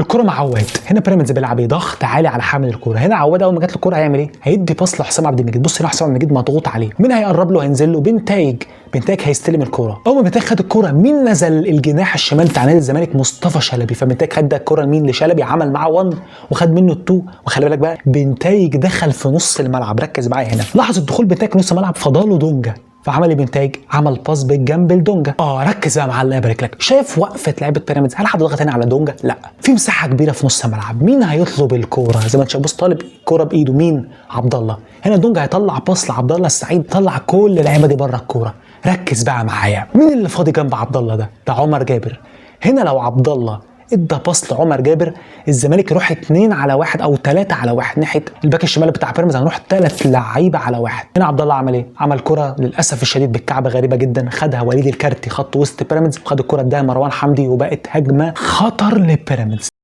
الكرة مع عواد. هنا بيراميدز بيلعب ايه؟ ضغط عالي على حامل الكرة. هنا عواد اول ما جات له الكرة هيعمل ايه؟ هيدي باص لحسام عبد المجيد. بص هنا حسام عبد المجيد مضغوط عليه، مين هيقرب له؟ هينزل له بنتايج هيستلم الكرة. اول ما بنتايج خد الكرة مين نزل؟ الجناح الشمال بتاع نادي الزمالك مصطفى شلبي. فبنتايج خد الكرة لمين؟ لشلبي، عمل معاه 1 وخد منه 2. وخلي بالك بقى بنتايج دخل في نص الملعب، ركز معايا هنا، لحظة دخول بنتايج نص الملعب فضاله دونجا، فعمل ايه بنتايج؟ عمل باص بالجنب لدونجا. ركز بقى مع الله يبارك لك. شايف وقفه لعيبه بيراميدز؟ هل حد ضغط هنا على دونجا؟ لا، في مساحه كبيره في نص الملعب، مين هيطلب الكوره؟ زي ما انت شايف، بص طالب الكوره بايده مين؟ عبد الله. هنا دونجا هيطلع باص لعبد الله السعيد، طلع كل اللعيبه دي بره الكوره. ركز بقى معايا، مين اللي فاضي جنب عبد الله ده عمر جابر. هنا لو عبد الله ادى باص لعمر جابر، الزمالك يروح 2 على 1 او 3 على 1 ناحيه الباك الشمال بتاع بيراميدز، هنروح 3 لعيبه على 1. هنا عبد الله عمل ايه؟ عمل كره للاسف الشديد بالكعب غريبه جدا، خدها وليد الكارتي خط وسط بيراميدز، وخد الكره اداها مروان حمدي، وبقت هجمه خطر لبيراميدز.